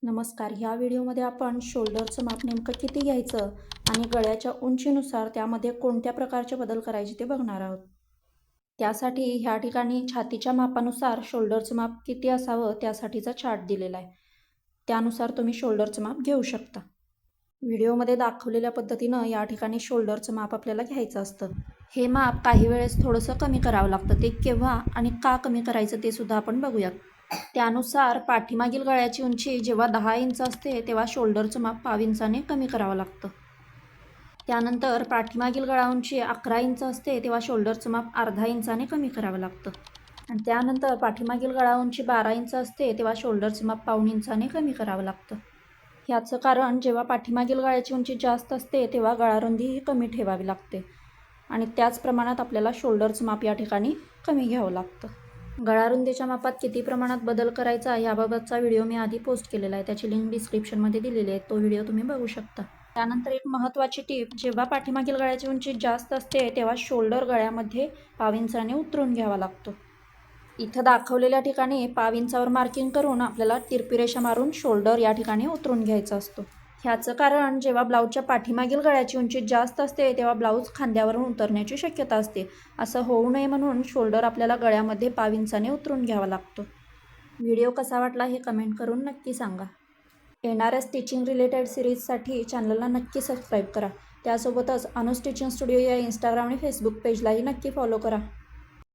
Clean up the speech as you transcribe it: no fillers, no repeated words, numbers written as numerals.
नमस्कार. ह्या व्हिडिओमध्ये आपण शोल्डरचं माप नेमकं किती घ्यायचं आणि गळ्याच्या उंचीनुसार त्यामध्ये कोणत्या प्रकारचे बदल करायचे ते बघणार आहोत. त्यासाठी ह्या ठिकाणी छातीच्या मापानुसार शोल्डरचं माप किती असावं त्यासाठीचा चार्ट दिलेला आहे. त्यानुसार तुम्ही शोल्डरचं माप घेऊ शकता. व्हिडिओमध्ये दाखवलेल्या पद्धतीनं या ठिकाणी शोल्डरचं माप आपल्याला घ्यायचं असतं. हे माप काही वेळेस थोडंसं कमी करावं लागतं. ते केव्हा आणि का कमी करायचं ते सुद्धा आपण बघूयात. त्यानुसार पाठीमागील गळ्याची उंची जेव्हा 10 इंच असते तेव्हा शोल्डरचं माप पाव इंचाने कमी करावं लागतं. त्यानंतर पाठीमागील गळा उंची 11 इंच असते तेव्हा शोल्डरचं माप अर्धा इंचाने कमी करावं लागतं. आणि त्यानंतर पाठीमागील गळा उंची 12 इंच असते तेव्हा शोल्डरचं माप पाऊण इंचाने कमी करावं लागतं. ह्याचं कारण जेव्हा पाठीमागील गळ्याची उंची जास्त असते तेव्हा गळारुंदीही कमी ठेवावी लागते आणि त्याच प्रमाणात आपल्याला शोल्डरचं माप या ठिकाणी कमी घ्यावं लागतं. गळारुंदीच्या मापात किती प्रमाणात बदल करायचा याबाबतचा व्हिडिओ मी आधी पोस्ट केलेला आहे. त्याची लिंक डिस्क्रिप्शनमध्ये दिलेली आहे. तो व्हिडिओ तुम्ही बघू शकता. त्यानंतर एक महत्त्वाची टीप, जेव्हा पाठीमागील गळ्याची उंची जास्त असते तेव्हा शोल्डर गळ्यामध्ये पाव इंचाने उतरून घ्यावा लागतो. इथं दाखवलेल्या ठिकाणी पाव इंचावर मार्किंग करून आपल्याला तिरपी रेषा मारून शोल्डर या ठिकाणी उतरून घ्यायचा असतो. ह्याचं कारण जेव्हा ब्लाऊजच्या पाठीमागील गळ्याची उंची जास्त असते तेव्हा ब्लाऊज खांद्यावरून उतरण्याची शक्यता असते. असं होऊ नये म्हणून शोल्डर आपल्याला गळ्यामध्ये पाव इंचाने उतरून घ्यावा लागतो. व्हिडिओ कसा वाटला हे कमेंट करून नक्की सांगा. येणाऱ्या स्टिचिंग रिलेटेड सिरीजसाठी चॅनलला नक्की सबस्क्राईब करा. त्यासोबतच अनु स्टिचिंग स्टुडिओ या इंस्टाग्राम आणि फेसबुक पेजलाही नक्की फॉलो करा.